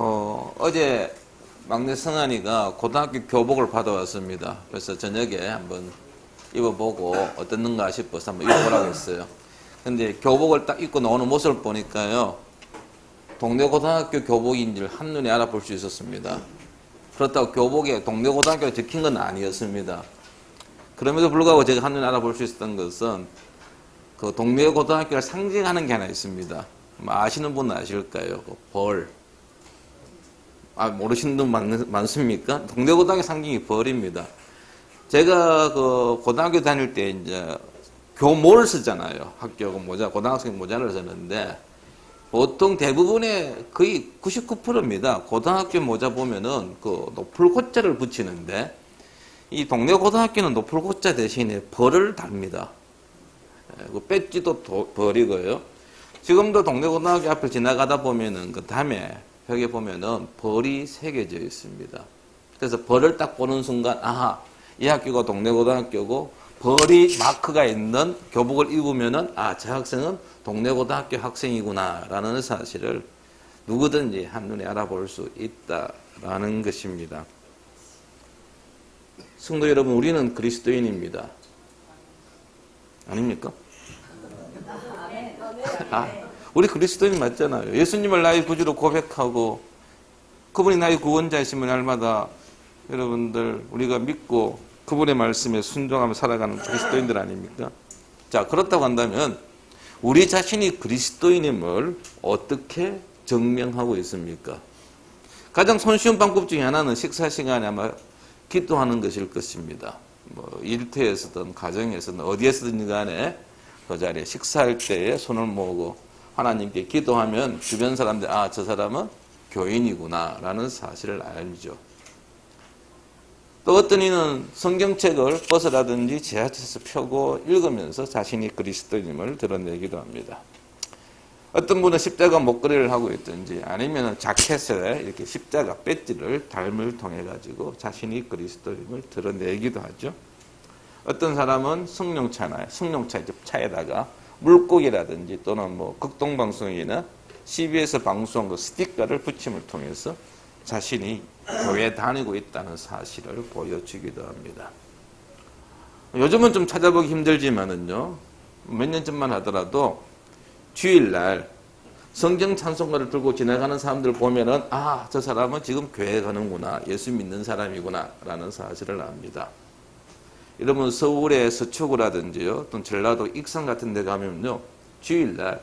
어제 막내 성한이가 고등학교 교복을 받아왔습니다. 그래서 저녁에 한번 입어보고 어떻는가 싶어서 한번 입어보라고 했어요. 근데 교복을 딱 입고 나오는 모습을 보니까요, 동네 고등학교 교복인지를 한눈에 알아볼 수 있었습니다. 그렇다고 교복에 동네 고등학교가 적힌 건 아니었습니다. 그럼에도 불구하고 제가 한눈에 알아볼 수 있었던 것은 그 동네 고등학교를 상징하는 게 하나 있습니다. 아시는 분은 아실까요? 그 벌. 모르시는 분 많습니까? 동네 고등학교 상징이 벌입니다. 제가 그 고등학교 다닐 때 이제 교모를 쓰잖아요. 학교 모자, 고등학생 모자를 쓰는데 보통 대부분의 거의 99%입니다. 고등학교 모자 보면은 그 노풀고자를 붙이는데 이 동네 고등학교는 노풀고자 대신에 벌을 답니다. 그 배지도 벌이고요. 지금도 동네 고등학교 앞을 지나가다 보면은 그 다음에 벽에 보면은 벌이 새겨져 있습니다. 그래서 벌을 딱 보는 순간, 아하, 이 학교가 동네 고등학교고 벌이 마크가 있는 교복을 입으면은 저 학생은 동네 고등학교 학생이구나라는 사실을 누구든지 한눈에 알아볼 수 있다라는 것입니다. 성도 여러분, 우리는 그리스도인입니다. 아닙니까? 우리 그리스도인 맞잖아요. 예수님을 나의 구주로 고백하고 그분이 나의 구원자이심을 날마다 여러분들 우리가 믿고 그분의 말씀에 순종하며 살아가는 그리스도인들 아닙니까? 자, 그렇다고 한다면 우리 자신이 그리스도인임을 어떻게 증명하고 있습니까? 가장 손쉬운 방법 중에 하나는 식사 시간에 아마 기도하는 것일 것입니다. 일터에서든 가정에서든 어디에서든 간에 그 자리에 식사할 때에 손을 모으고 하나님께 기도하면 주변 사람들, 저 사람은 교인이구나 라는 사실을 알죠. 또 어떤 이는 성경책을 버스라든지 지하철에서 펴고 읽으면서 자신이 그리스도인임을 드러내기도 합니다. 어떤 분은 십자가 목걸이를 하고 있든지 아니면 자켓에 이렇게 십자가 배지를 달음을 통해 가지고 자신이 그리스도임을 드러내기도 하죠. 어떤 사람은 승용차에다가 물고기라든지 또는 극동방송이나 CBS 방송 그 스티커를 붙임을 통해서 자신이 교회에 다니고 있다는 사실을 보여주기도 합니다. 요즘은 좀 찾아보기 힘들지만은요, 몇 년 전만 하더라도 주일날 성경 찬송가를 들고 지나가는 사람들 보면은 저 사람은 지금 교회 가는구나, 예수 믿는 사람이구나 라는 사실을 압니다. 여러분 서울의 서초구라든지요, 또 전라도 익산 같은 데 가면요, 주일날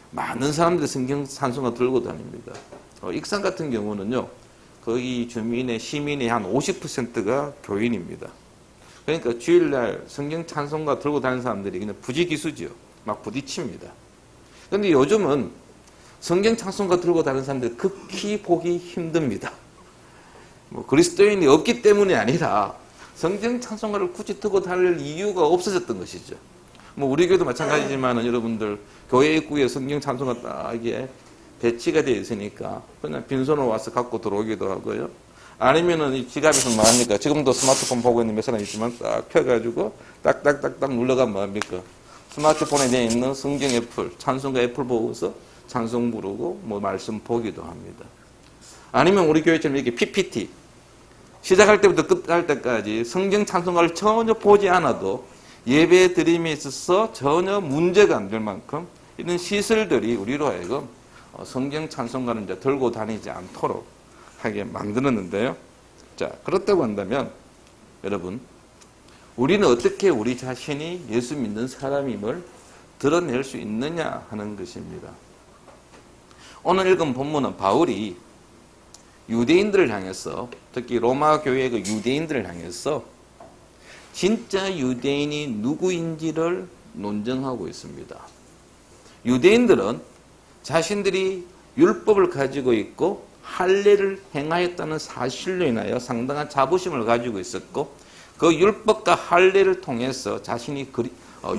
많은 사람들이 성경 찬송가 들고 다닙니다. 익산 같은 경우는요, 거기 시민의 한 50%가 교인입니다. 그러니까 주일날 성경 찬송가 들고 다니는 사람들이 그냥 부지기수죠. 막 부딪힙니다. 그런데 요즘은 성경 찬송가 들고 다니는 사람들이 극히 보기 힘듭니다. 그리스도인이 없기 때문이 아니라 성경 찬송가를 굳이 들고 다닐 이유가 없어졌던 것이죠. 우리 교회도 마찬가지지만 여러분들 교회 입구에 성경 찬송가 딱 이게 배치가 되어 있으니까 그냥 빈손으로 와서 갖고 들어오기도 하고요. 아니면은 이 지갑에서 뭐합니까? 지금도 스마트폰 보고 있는 몇 사람 있지만 딱 펴가지고 딱딱딱딱 눌러가면 뭐합니까? 스마트폰에 되어 있는 성경 애플, 찬송가 애플 보고서 찬송 부르고 말씀 보기도 합니다. 아니면 우리 교회처럼 이렇게 PPT 시작할 때부터 끝할 때까지 성경 찬송가를 전혀 보지 않아도 예배 드림에 있어서 전혀 문제가 안 될 만큼 이런 시설들이 우리로 하여금 성경 찬송가를 이제 들고 다니지 않도록 하게 만들었는데요. 자, 그렇다고 한다면 여러분, 우리는 어떻게 우리 자신이 예수 믿는 사람임을 드러낼 수 있느냐 하는 것입니다. 오늘 읽은 본문은 바울이 유대인들을 향해서, 특히 로마 교회의 그 유대인들을 향해서 진짜 유대인이 누구인지를 논증하고 있습니다. 유대인들은 자신들이 율법을 가지고 있고 할례를 행하였다는 사실로 인하여 상당한 자부심을 가지고 있었고 그 율법과 할례를 통해서 자신이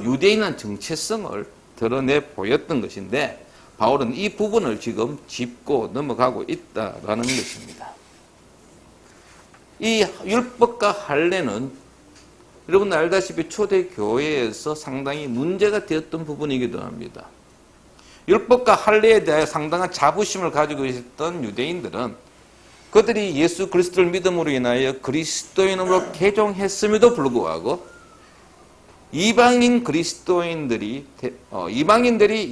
유대인한 정체성을 드러내 보였던 것인데 바울은 이 부분을 지금 짚고 넘어가고 있다라는 것입니다. 이 율법과 할례는 여러분 알다시피 초대교회에서 상당히 문제가 되었던 부분이기도 합니다. 율법과 할례에 대해 상당한 자부심을 가지고 있었던 유대인들은 그들이 예수 그리스도를 믿음으로 인하여 그리스도인으로 개종했음에도 불구하고 이방인들이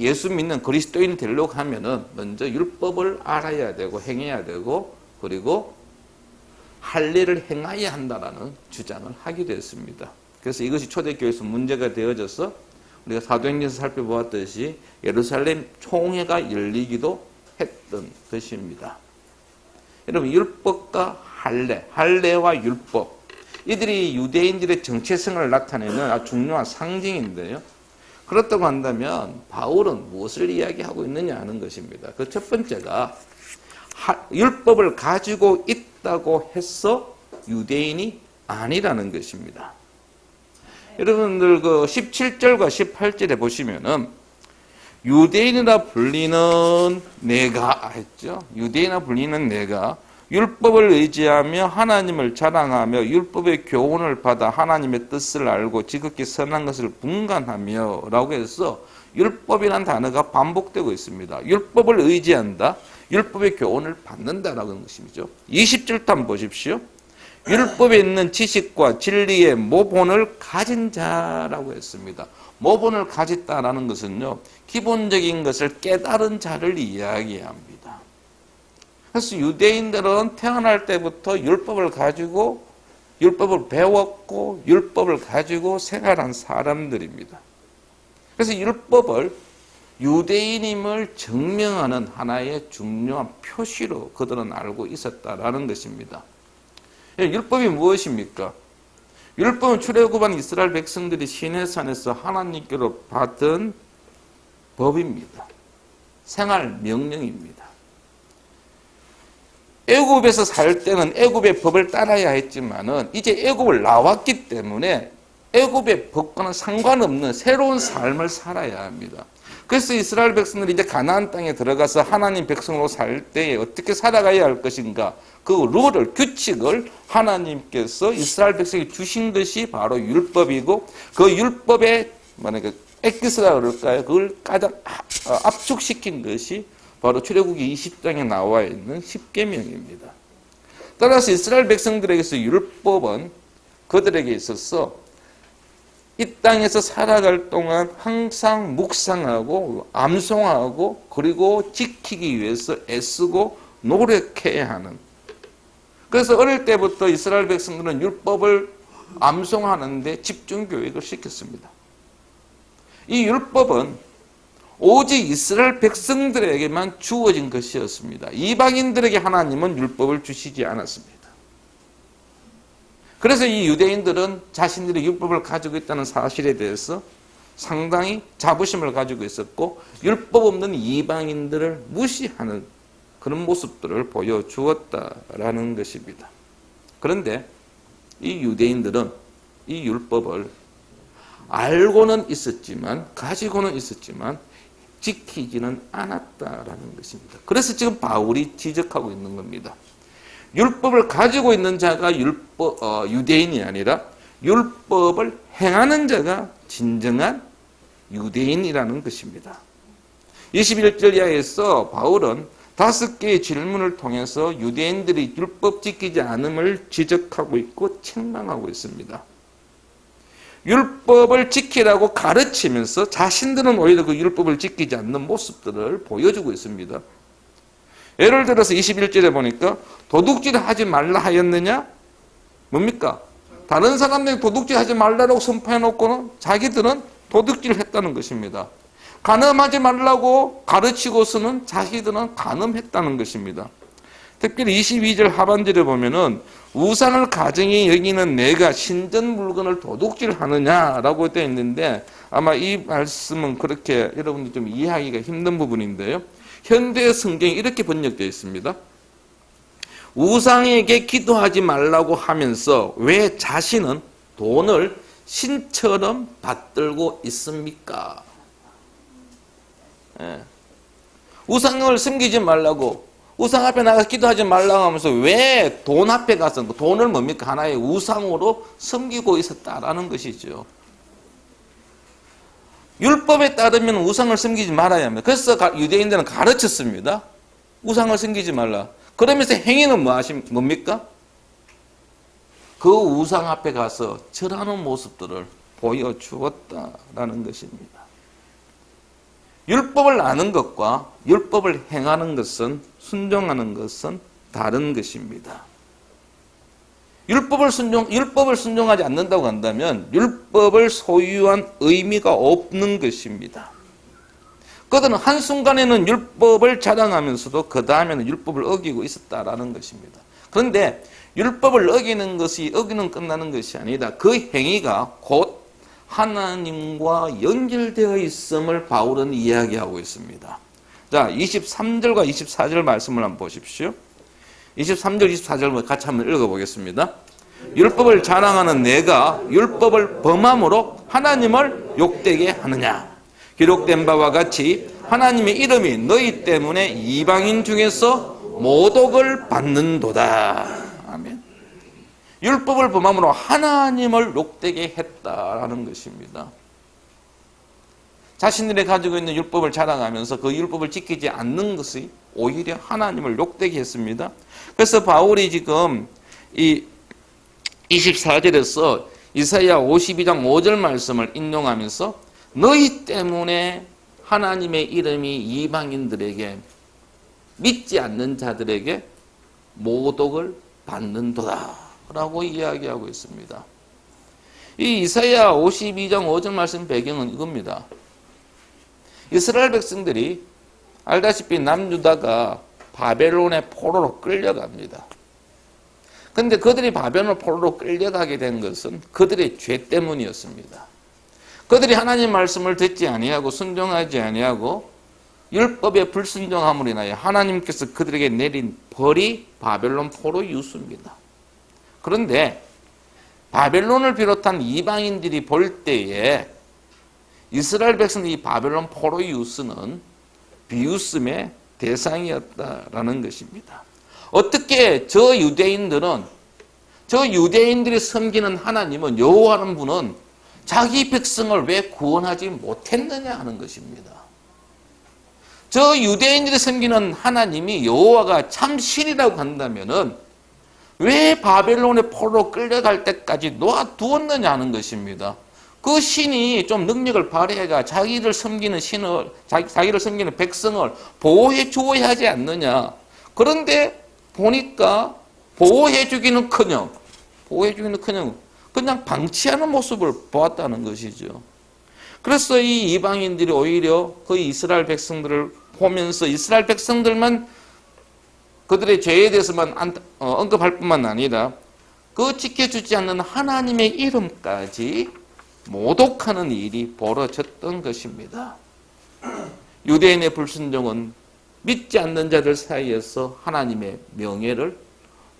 예수 믿는 그리스도인이 되려고 하면은 먼저 율법을 알아야 되고 행해야 되고 그리고 할례를 행해야 한다라는 주장을 하게 됐습니다. 그래서 이것이 초대교회에서 문제가 되어져서 우리가 사도행전에서 살펴보았듯이 예루살렘 총회가 열리기도 했던 것입니다. 여러분, 율법과 할례와 율법, 이들이 유대인들의 정체성을 나타내는 아주 중요한 상징인데요. 그렇다고 한다면 바울은 무엇을 이야기하고 있느냐 하는 것입니다. 그 첫 번째가 율법을 가지고 있다고 해서 유대인이 아니라는 것입니다. 여러분들 그 17절과 18절에 보시면은 유대인이라 불리는 내가 했죠. 유대인이라 불리는 내가 율법을 의지하며 하나님을 자랑하며 율법의 교훈을 받아 하나님의 뜻을 알고 지극히 선한 것을 분간하며 라고 해서 율법이라는 단어가 반복되고 있습니다. 율법을 의지한다. 율법의 교훈을 받는다라는 것이죠. 20절도 한번 보십시오. 율법에 있는 지식과 진리의 모본을 가진 자라고 했습니다. 모본을 가졌다라는 것은요, 기본적인 것을 깨달은 자를 이야기합니다. 그래서 유대인들은 태어날 때부터 율법을 가지고 율법을 배웠고 율법을 가지고 생활한 사람들입니다. 그래서 율법을 유대인임을 증명하는 하나의 중요한 표시로 그들은 알고 있었다라는 것입니다. 율법이 무엇입니까? 율법은 출애굽한 이스라엘 백성들이 시내산에서 하나님께로 받은 법입니다. 생활 명령입니다. 애굽에서 살 때는 애굽의 법을 따라야 했지만은 이제 애굽을 나왔기 때문에 애굽의 법과는 상관없는 새로운 삶을 살아야 합니다. 그래서 이스라엘 백성들이 이제 가나안 땅에 들어가서 하나님 백성으로 살 때에 어떻게 살아가야 할 것인가, 그 룰을, 규칙을 하나님께서 이스라엘 백성에게 주신 것이 바로 율법이고, 그 율법의 만약에 엑기스라 그럴까요? 그걸 가장 압축시킨 것이 바로 출애굽기 20장에 나와 있는 십계명입니다. 따라서 이스라엘 백성들에게서 율법은 그들에게 있어서 이 땅에서 살아갈 동안 항상 묵상하고 암송하고 그리고 지키기 위해서 애쓰고 노력해야 하는, 그래서 어릴 때부터 이스라엘 백성들은 율법을 암송하는데 집중 교육을 시켰습니다. 이 율법은 오직 이스라엘 백성들에게만 주어진 것이었습니다. 이방인들에게 하나님은 율법을 주시지 않았습니다. 그래서 이 유대인들은 자신들이 율법을 가지고 있다는 사실에 대해서 상당히 자부심을 가지고 있었고 율법 없는 이방인들을 무시하는 그런 모습들을 보여주었다라는 것입니다. 그런데 이 유대인들은 이 율법을 알고는 있었지만, 가지고는 있었지만 지키지는 않았다라는 것입니다. 그래서 지금 바울이 지적하고 있는 겁니다. 율법을 가지고 있는 자가 유대인이 아니라 율법을 행하는 자가 진정한 유대인이라는 것입니다. 21절 이하에서 바울은 5개의 질문을 통해서 유대인들이 율법 지키지 않음을 지적하고 있고 책망하고 있습니다. 율법을 지키라고 가르치면서 자신들은 오히려 그 율법을 지키지 않는 모습들을 보여주고 있습니다. 예를 들어서 21절에 보니까 도둑질 하지 말라 하였느냐? 뭡니까? 다른 사람들이 도둑질 하지 말라고 선포해놓고는 자기들은 도둑질을 했다는 것입니다. 간음하지 말라고 가르치고서는 자기들은 간음했다는 것입니다. 특별히 22절 하반절에 보면은 우상을 가정히 여기는 내가 신전 물건을 도둑질하느냐라고 되어 있는데 아마 이 말씀은 그렇게 여러분들 좀 이해하기가 힘든 부분인데요. 현대 성경이 이렇게 번역되어 있습니다. 우상에게 기도하지 말라고 하면서 왜 자신은 돈을 신처럼 받들고 있습니까? 예. 우상을 섬기지 말라고, 우상 앞에 나가서 기도하지 말라고 하면서 왜 돈 앞에 가서 돈을 뭡니까? 하나의 우상으로 섬기고 있었다라는 것이죠. 율법에 따르면 우상을 섬기지 말아야 합니다. 그래서 유대인들은 가르쳤습니다. 우상을 섬기지 말라. 그러면서 행위는 뭡니까? 그 우상 앞에 가서 절하는 모습들을 보여주었다라는 것입니다. 율법을 아는 것과 율법을 행하는 것은, 순종하는 것은 다른 것입니다. 율법을 순종하지 않는다고 한다면 율법을 소유한 의미가 없는 것입니다. 그들은 한순간에는 율법을 자랑하면서도 그 다음에는 율법을 어기고 있었다라는 것입니다. 그런데 율법을 어기는 끝나는 것이 아니다. 그 행위가 곧 하나님과 연결되어 있음을 바울은 이야기하고 있습니다. 자, 23절과 24절 말씀을 한번 보십시오. 23절, 24절 같이 한번 읽어보겠습니다. 율법을 자랑하는 내가 율법을 범함으로 하나님을 욕되게 하느냐? 기록된 바와 같이 하나님의 이름이 너희 때문에 이방인 중에서 모독을 받는도다. 아멘. 율법을 범함으로 하나님을 욕되게 했다라는 것입니다. 자신들이 가지고 있는 율법을 자랑하면서 그 율법을 지키지 않는 것이 오히려 하나님을 욕되게 했습니다. 그래서 바울이 지금 이 24절에서 이사야 52장 5절 말씀을 인용하면서 너희 때문에 하나님의 이름이 이방인들에게, 믿지 않는 자들에게 모독을 받는도다 라고 이야기하고 있습니다. 이 이사야 52장 5절 말씀 배경은 이겁니다. 이스라엘 백성들이 알다시피 남유다가 바벨론의 포로로 끌려갑니다. 그런데 그들이 바벨론 포로로 끌려가게 된 것은 그들의 죄 때문이었습니다. 그들이 하나님 말씀을 듣지 아니하고 순종하지 아니하고 율법에 불순종함으로 인하여 하나님께서 그들에게 내린 벌이 바벨론 포로 유수입니다. 그런데 바벨론을 비롯한 이방인들이 볼 때에 이스라엘 백성들이 바벨론 포로 유수는 비웃음의 대상이었다라는 것입니다. 어떻게 저 유대인들이 섬기는 하나님은, 여호와라는 분은 자기 백성을 왜 구원하지 못했느냐 하는 것입니다. 저 유대인들이 섬기는 하나님이 여호와가 참 신이라고 한다면은 왜 바벨론의 포로로 끌려갈 때까지 놓아두었느냐 하는 것입니다. 그 신이 좀 능력을 발휘해가 자기를 섬기는 자기를 섬기는 백성을 보호해 주어야 하지 않느냐. 그런데 보니까 보호해주기는커녕 그냥 방치하는 모습을 보았다는 것이죠. 그래서 이 이방인들이 오히려 그 이스라엘 백성들을 보면서 이스라엘 백성들만 그들의 죄에 대해서만 언급할 뿐만 아니라 그 지켜주지 않는 하나님의 이름까지 모독하는 일이 벌어졌던 것입니다. 유대인의 불순종은 믿지 않는 자들 사이에서 하나님의 명예를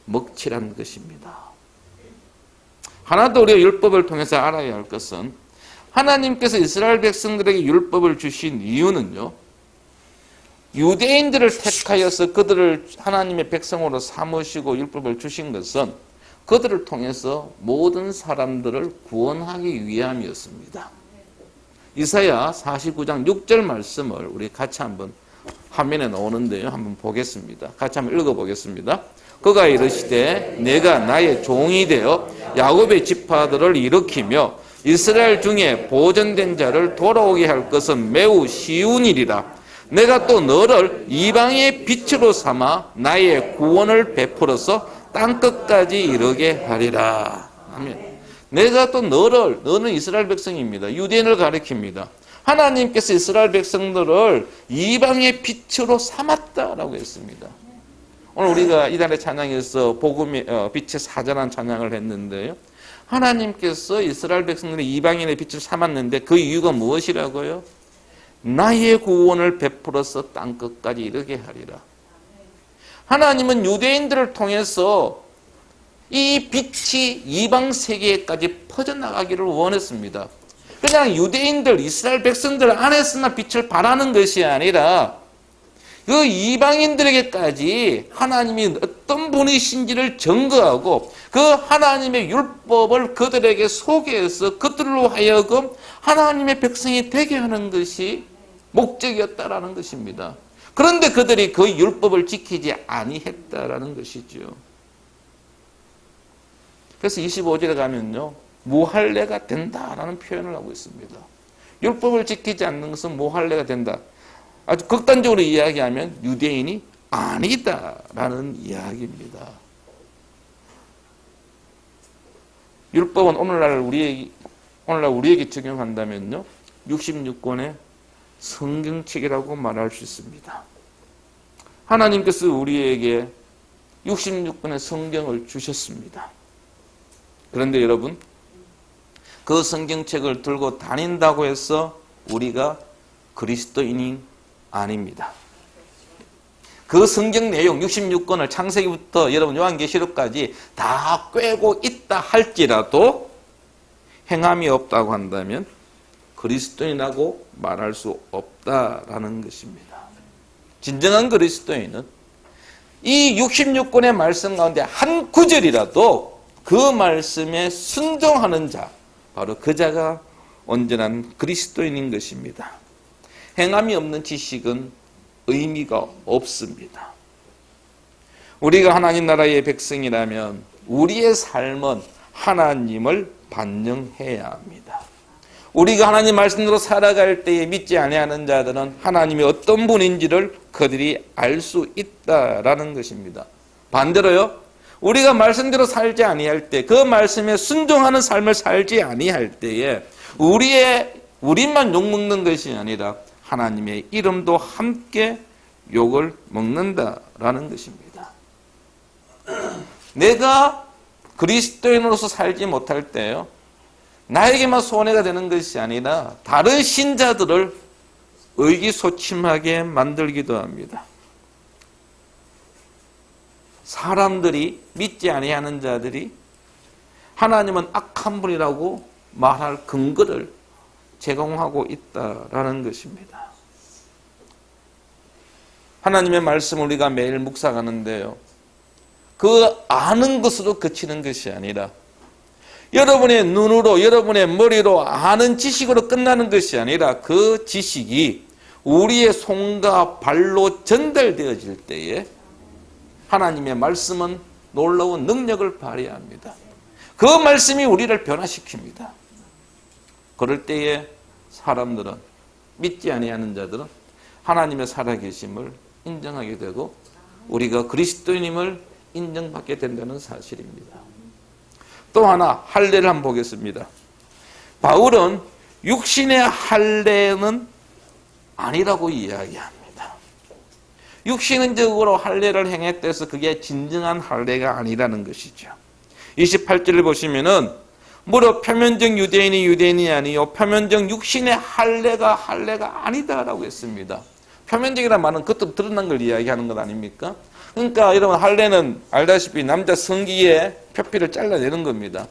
먹칠한 것입니다. 하나 더 우리가 율법을 통해서 알아야 할 것은 하나님께서 이스라엘 백성들에게 율법을 주신 이유는요, 유대인들을 택하여서 그들을 하나님의 백성으로 삼으시고 율법을 주신 것은 그들을 통해서 모든 사람들을 구원하기 위함이었습니다. 이사야 49장 6절 말씀을 우리 같이 한번 화면에 나오는데요, 한번 보겠습니다. 같이 한번 읽어보겠습니다. 그가 이르시되 내가 나의 종이 되어 야곱의 지파들을 일으키며 이스라엘 중에 보존된 자를 돌아오게 할 것은 매우 쉬운 일이라. 내가 또 너를 이방의 빛으로 삼아 나의 구원을 베풀어서 땅끝까지 이르게 하리라. 아멘. 내가 또 너는 이스라엘 백성입니다. 유대인을 가리킵니다. 하나님께서 이스라엘 백성들을 이방의 빛으로 삼았다라고 했습니다. 오늘 우리가 이달의 찬양에서 복음의 빛의 사자라는 찬양을 했는데요. 하나님께서 이스라엘 백성들의 이방인의 빛을 삼았는데 그 이유가 무엇이라고요? 나의 구원을 베풀어서 땅끝까지 이르게 하리라. 하나님은 유대인들을 통해서 이 빛이 이방 세계까지 퍼져나가기를 원했습니다. 그냥 유대인들, 이스라엘 백성들 안에서만 빛을 발하는 것이 아니라 그 이방인들에게까지 하나님이 어떤 분이신지를 증거하고 그 하나님의 율법을 그들에게 소개해서 그들로 하여금 하나님의 백성이 되게 하는 것이 목적이었다라는 것입니다. 그런데 그들이 그 율법을 지키지 아니했다라는 것이죠. 그래서 25절에 가면요, 무할례가 된다라는 표현을 하고 있습니다. 율법을 지키지 않는 것은 무할례가 된다. 아주 극단적으로 이야기하면 유대인이 아니다라는 이야기입니다. 율법은 오늘날 우리에게 적용한다면요, 66권의 성경책이라고 말할 수 있습니다. 하나님께서 우리에게 66권의 성경을 주셨습니다. 그런데 여러분, 그 성경책을 들고 다닌다고 해서 우리가 그리스도인이 아닙니다. 그 성경 내용 66권을 창세기부터 여러분 요한계시록까지 다 꿰고 있다 할지라도 행함이 없다고 한다면 그리스도인이라고 말할 수 없다라는 것입니다. 진정한 그리스도인은 이 66권의 말씀 가운데 한 구절이라도 그 말씀에 순종하는 자, 바로 그 자가 온전한 그리스도인인 것입니다. 행함이 없는 지식은 의미가 없습니다. 우리가 하나님 나라의 백성이라면 우리의 삶은 하나님을 반영해야 합니다. 우리가 하나님 말씀대로 살아갈 때에 믿지 아니하는 자들은 하나님이 어떤 분인지를 그들이 알 수 있다라는 것입니다. 반대로요, 우리가 말씀대로 살지 아니할 때, 그 말씀에 순종하는 삶을 살지 아니할 때에 우리만 욕먹는 것이 아니라 하나님의 이름도 함께 욕을 먹는다라는 것입니다. 내가 그리스도인으로서 살지 못할 때요, 나에게만 손해가 되는 것이 아니라 다른 신자들을 의기소침하게 만들기도 합니다. 사람들이 믿지 아니하는 자들이 하나님은 악한 분이라고 말할 근거를 제공하고 있다라는 것입니다. 하나님의 말씀을 우리가 매일 묵상하는데요, 그 아는 것으로 그치는 것이 아니라 여러분의 눈으로, 여러분의 머리로 아는 지식으로 끝나는 것이 아니라 그 지식이 우리의 손과 발로 전달되어질 때에 하나님의 말씀은 놀라운 능력을 발휘합니다. 그 말씀이 우리를 변화시킵니다. 그럴 때에 사람들은, 믿지 아니하는 자들은 하나님의 살아계심을 인정하게 되고 우리가 그리스도인임을 인정받게 된다는 사실입니다. 또 하나, 할례를 한번 보겠습니다. 바울은 육신의 할례는 아니라고 이야기합니다. 육신적으로 할례를 행했다 해서 그게 진정한 할례가 아니라는 것이죠. 28절을 보시면은 무릇 표면적 유대인이 아니요 표면적 육신의 할례가 아니다라고 했습니다. 표면적이라는 말은 그것도 드러난 걸 이야기하는 것 아닙니까? 그러니까 여러분, 할례는 알다시피 남자 성기의 표피를 잘라내는 겁니다.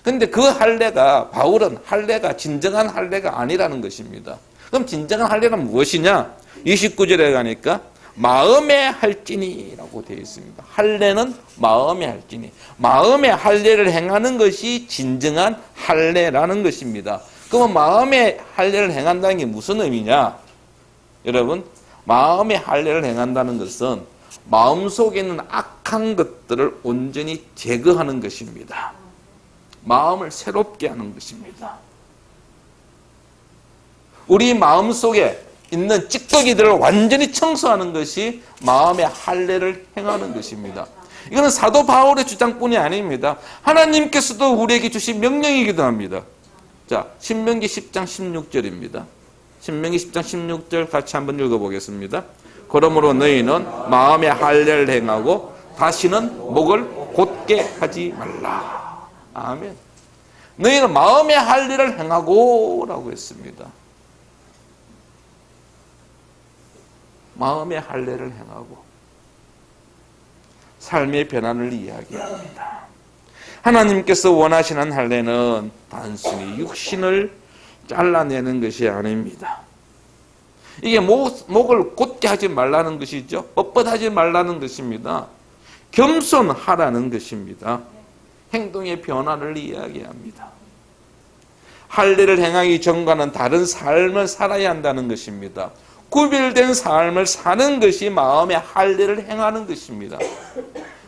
그런데 그 할례가, 바울은 할례가 진정한 할례가 아니라는 것입니다. 그럼 진정한 할례는 무엇이냐? 29절에 가니까 마음의 할지니라고 되어 있습니다. 할례는 마음의 할지니, 마음의 할례를 행하는 것이 진정한 할례라는 것입니다. 그럼 마음의 할례를 행한다는 게 무슨 의미냐? 여러분, 마음의 할례를 행한다는 것은 마음속에 있는 악한 것들을 온전히 제거하는 것입니다. 마음을 새롭게 하는 것입니다. 우리 마음속에 있는 찌꺼기들을 완전히 청소하는 것이 마음의 할례를 행하는 것입니다. 이거는 사도 바울의 주장뿐이 아닙니다. 하나님께서도 우리에게 주신 명령이기도 합니다. 자, 신명기 10장 16절입니다. 신명기 10장 16절 같이 한번 읽어보겠습니다. 그러므로 너희는 마음의 할례를 행하고 다시는 목을 곧게 하지 말라. 아멘. 너희는 마음의 할례를 행하고 라고 했습니다. 마음의 할례를 행하고 삶의 변화를 이야기합니다. 하나님께서 원하시는 할례는 단순히 육신을 잘라내는 것이 아닙니다. 이게 목을 곧게 하지 말라는 것이죠. 뻣뻣하지 말라는 것입니다. 겸손하라는 것입니다. 행동의 변화를 이야기합니다. 할례를 행하기 전과는 다른 삶을 살아야 한다는 것입니다. 구별된 삶을 사는 것이 마음의 할례를 행하는 것입니다.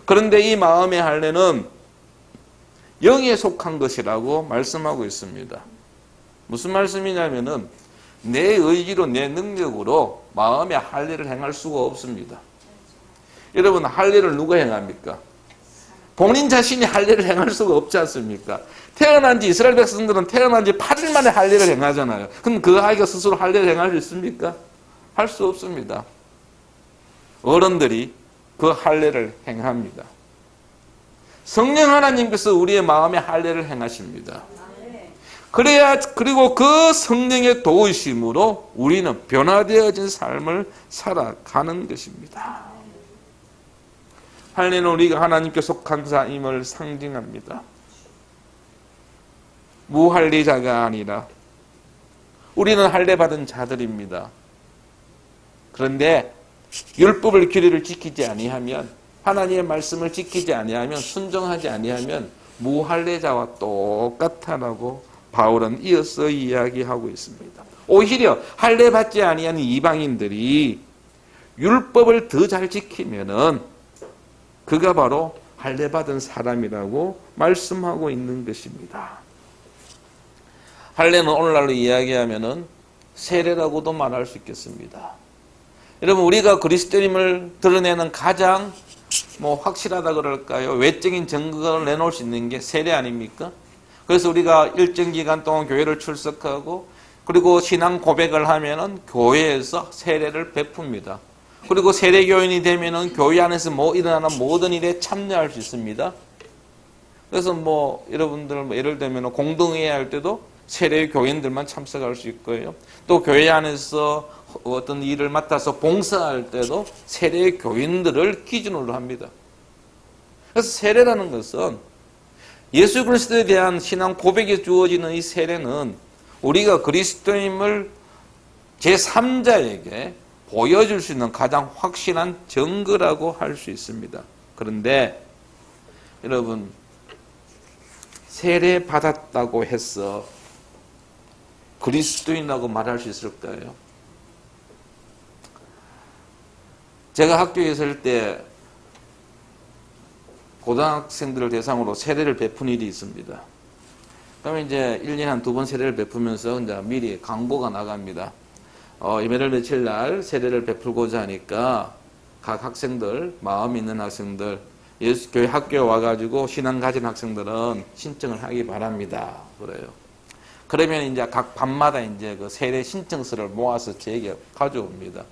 그런데 이 마음의 할례는 영에 속한 것이라고 말씀하고 있습니다. 무슨 말씀이냐면은 내 의지로 내 능력으로 마음의 할례를 행할 수가 없습니다. 여러분, 할례를 누가 행합니까? 본인 자신이 할례를 행할 수가 없지 않습니까? 태어난 지 이스라엘 백성들은 태어난 지 8일 만에 할례를 행하잖아요. 그럼 그 아이가 스스로 할례를 행할 수 있습니까? 할 수 없습니다. 어른들이 그 할례를 행합니다. 성령 하나님께서 우리의 마음에 할례를 행하십니다. 그리고 그 성령의 도우심으로 우리는 변화되어진 삶을 살아가는 것입니다. 할례는 우리가 하나님께 속한 자임을 상징합니다. 무할례자가 아니라 우리는 할례 받은 자들입니다. 그런데 율법을 규례를 지키지 아니하면, 하나님의 말씀을 지키지 아니하면, 순종하지 아니하면 무할례자와 똑같다라고 바울은 이어서 이야기하고 있습니다. 오히려 할례 받지 아니하는 이방인들이 율법을 더 잘 지키면은 그가 바로 할례 받은 사람이라고 말씀하고 있는 것입니다. 할례는 오늘날로 이야기하면은 세례라고도 말할 수 있겠습니다. 여러분, 우리가 그리스도인임을 드러내는 가장 확실하다 그럴까요? 외적인 증거를 내놓을 수 있는 게 세례 아닙니까? 그래서 우리가 일정 기간 동안 교회를 출석하고 그리고 신앙 고백을 하면은 교회에서 세례를 베풉니다. 그리고 세례교인이 되면은 교회 안에서 일어나는 모든 일에 참여할 수 있습니다. 그래서 여러분들 예를 들면 공동회의 할 때도 세례 교인들만 참석할 수 있고요. 또 교회 안에서 어떤 일을 맡아서 봉사할 때도 세례 교인들을 기준으로 합니다. 그래서 세례라는 것은 예수 그리스도에 대한 신앙 고백이 주어지는 이 세례는 우리가 그리스도임을 제3자에게 보여줄 수 있는 가장 확실한 증거라고 할 수 있습니다. 그런데 여러분, 세례 받았다고 해서 그리스도인이라고 말할 수 있을까요? 제가 학교에 있을 때 고등학생들을 대상으로 세례를 베푼 일이 있습니다. 그러면 이제 1년에 한 2번 세례를 베푸면서 이제 미리 광고가 나갑니다. 이달 며칠 날 세례를 베풀고자 하니까 각 학생들, 마음 있는 학생들, 예수교회 학교에 와가지고 신앙 가진 학생들은 신청을 하기 바랍니다. 그래요. 그러면 이제 각 밤마다 이제 그 세례 신청서를 모아서 제게 가져옵니다.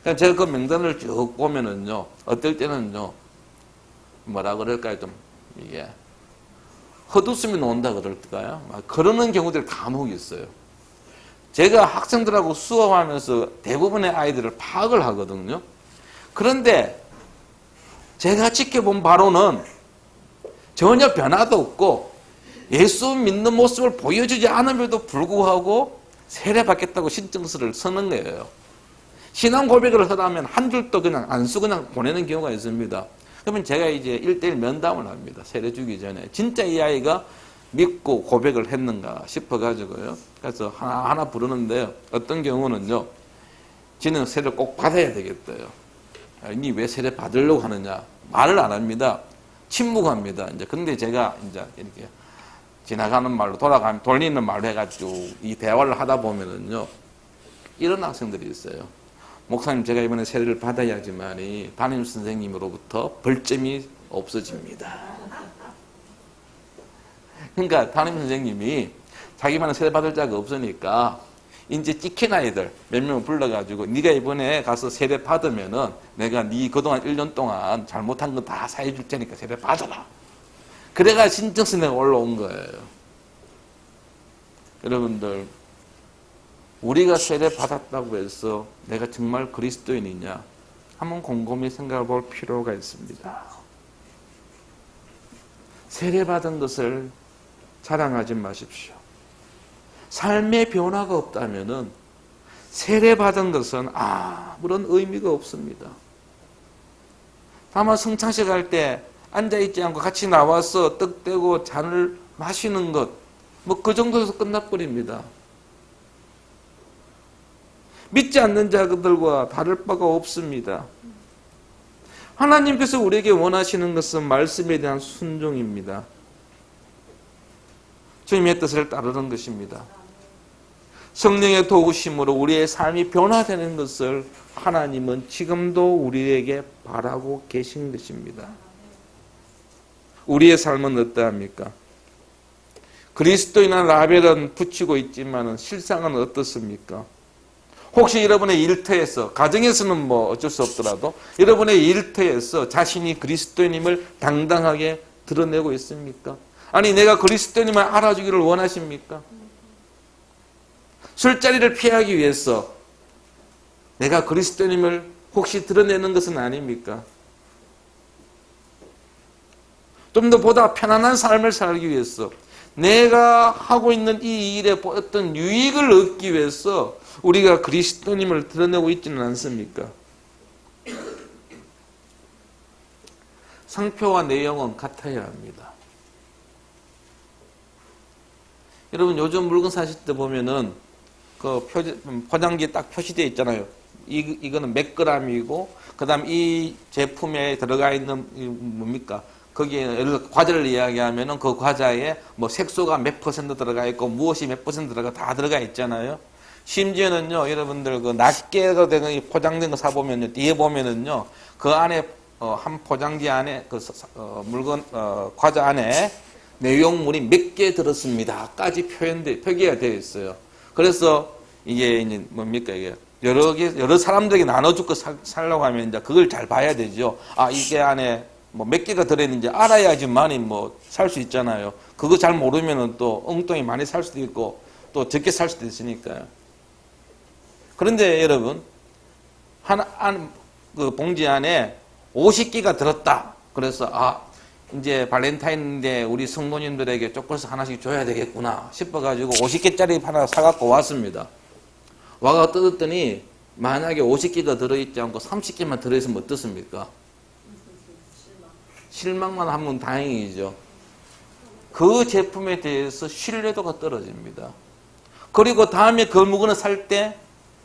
그러니까 제가 그 명단을 쭉 보면은요, 어떨 때는요, 뭐라 그럴까요? 좀, 이게, 헛웃음이 나온다 그럴까요? 그러는 경우들이 간혹 있어요. 제가 학생들하고 수업하면서 대부분의 아이들을 파악을 하거든요. 그런데 제가 지켜본 바로는 전혀 변화도 없고 예수 믿는 모습을 보여주지 않음에도 불구하고 세례받겠다고 신청서를 쓰는 거예요. 신앙 고백을 하다면 한 줄도 그냥 안 쓰고 그냥 보내는 경우가 있습니다. 그러면 제가 이제 1대1 면담을 합니다. 세례 주기 전에. 진짜 이 아이가 믿고 고백을 했는가 싶어가지고요. 그래서 하나 부르는데요. 어떤 경우는요, 지는 세례를 꼭 받아야 되겠대요. 니 왜 세례 받으려고 하느냐? 말을 안 합니다. 침묵합니다. 이제 근데 제가 이제 이렇게 지나가는 말로 돌리는 말로 해가지고 이 대화를 하다 보면은요, 이런 학생들이 있어요. 목사님, 제가 이번에 세례를 받아야지만이 담임 선생님으로부터 벌점이 없어집니다. 그러니까 담임 선생님이 자기만은 세례 받을 자가 없으니까 이제 찍힌 아이들 몇 명을 불러가지고 네가 이번에 가서 세례 받으면은 내가 네 그동안 1년 동안 잘못한 거 다 사해 줄 테니까 세례 받아라. 그래가 신청서 내가 올라온 거예요. 여러분들, 우리가 세례 받았다고 해서 내가 정말 그리스도인이냐? 한번 곰곰이 생각해 볼 필요가 있습니다. 세례 받은 것을 자랑하지 마십시오. 삶의 변화가 없다면은 세례 받은 것은 아무런 의미가 없습니다. 다만 성찬식 할 때 앉아있지 않고 같이 나와서 떡 떼고 잔을 마시는 것, 그 정도에서 끝나버립니다. 믿지 않는 자들과 다를 바가 없습니다. 하나님께서 우리에게 원하시는 것은 말씀에 대한 순종입니다. 주님의 뜻을 따르는 것입니다. 성령의 도우심으로 우리의 삶이 변화되는 것을 하나님은 지금도 우리에게 바라고 계신 것입니다. 우리의 삶은 어떠합니까? 그리스도인한 라벨은 붙이고 있지만 실상은 어떻습니까? 혹시 여러분의 일터에서, 가정에서는 뭐 어쩔 수 없더라도 여러분의 일터에서 자신이 그리스도인임을 당당하게 드러내고 있습니까? 아니, 내가 그리스도인임을 알아주기를 원하십니까? 술자리를 피하기 위해서 내가 그리스도인임을 혹시 드러내는 것은 아닙니까? 좀 더 보다 편안한 삶을 살기 위해서 내가 하고 있는 이 일에 어떤 유익을 얻기 위해서 우리가 그리스도님을 드러내고 있지는 않습니까? 상표와 내용은 같아야 합니다. 여러분, 요즘 물건 사실 때 보면은 그 포장지에 딱 표시되어 있잖아요. 이거는 몇 그램이고, 그 다음 이 제품에 들어가 있는 뭡니까? 거기에 예를 들어 과자를 이야기하면은 그 과자에 뭐 색소가 몇 퍼센트 들어가 있고 무엇이 몇 퍼센트 다 들어가 있잖아요. 심지어는요, 여러분들 그 낱개가 된 포장된 거 사보면요, 뒤에 보면은요, 그 안에 한 포장지 안에 그 물건 과자 안에 내용물이 몇 개 들었습니다까지 표기가 되어 있어요. 그래서 이게 뭡니까 이게 여러 사람들에게 나눠주고 살려고 하면 이제 그걸 잘 봐야 되죠. 아, 이게 안에 뭐 몇 개가 들어있는지 알아야지만이 뭐 살 수 있잖아요. 그거 잘 모르면은 또 엉뚱히 많이 살 수도 있고 또 적게 살 수도 있으니까요. 그런데 여러분, 그 봉지 안에 50개가 들었다. 그래서 이제 발렌타인데 우리 성도님들에게 초콜릿 하나씩 줘야 되겠구나 싶어가지고 50개짜리 하나 사갖고 왔습니다. 와가 뜯었더니 만약에 50개가 들어있지 않고 30개만 들어있으면 어떻습니까? 실망만 하면 다행이죠. 그 제품에 대해서 신뢰도가 떨어집니다. 그리고 다음에 그 물건을 살 때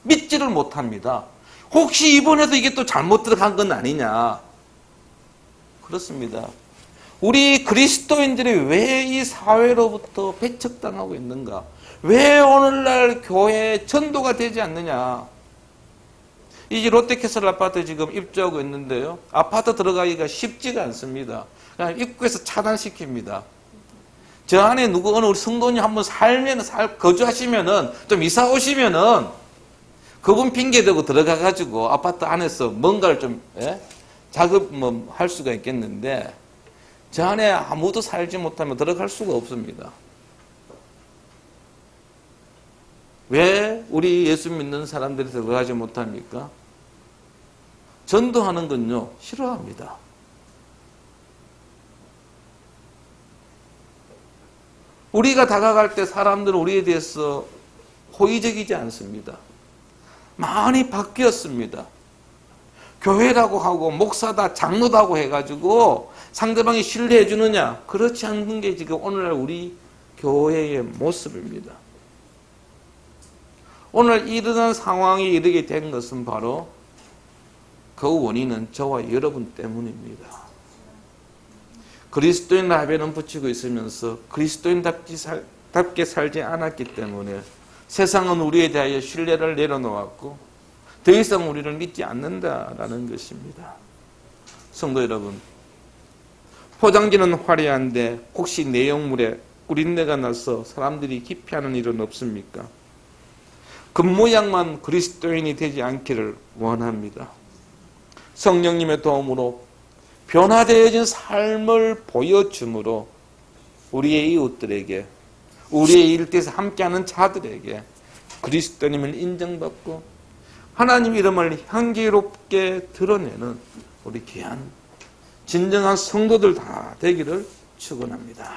믿지를 못합니다. 혹시 이번에도 이게 또 잘못 들어간 건 아니냐. 그렇습니다. 우리 그리스도인들이 왜 이 사회로부터 배척당하고 있는가? 왜 오늘날 교회에 전도가 되지 않느냐? 이 롯데캐슬 아파트 지금 입주하고 있는데요. 아파트 들어가기가 쉽지가 않습니다. 그냥 입구에서 차단시킵니다. 저 안에 어느 우리 성도님 한번 거주하시면은, 좀 이사 오시면은, 그분 핑계대고 들어가가지고 아파트 안에서 뭔가를 좀, 할 수가 있겠는데, 저 안에 아무도 살지 못하면 들어갈 수가 없습니다. 왜 우리 예수 믿는 사람들이 들어가지 못합니까? 전도하는 건요, 싫어합니다. 우리가 다가갈 때 사람들은 우리에 대해서 호의적이지 않습니다. 많이 바뀌었습니다. 교회라고 하고 목사다 장로다고 해가지고 상대방이 신뢰해 주느냐? 그렇지 않은 게 지금 오늘날 우리 교회의 모습입니다. 오늘 일어난 상황이 이르게 된 것은 바로 그 원인은 저와 여러분 때문입니다. 그리스도인 라벨은 붙이고 있으면서 그리스도인답게 살지 않았기 때문에 세상은 우리에 대하여 신뢰를 내려놓았고 더 이상 우리를 믿지 않는다라는 것입니다. 성도 여러분, 포장지는 화려한데 혹시 내용물에 꿀린내가 나서 사람들이 기피하는 일은 없습니까? 겉모양만 그리스도인이 되지 않기를 원합니다. 성령님의 도움으로 변화되어진 삶을 보여줌으로 우리의 이웃들에게, 우리의 일터에서 함께하는 자들에게 그리스도님을 인정받고 하나님 이름을 향기롭게 드러내는 우리 귀한 진정한 성도들 다 되기를 축원합니다.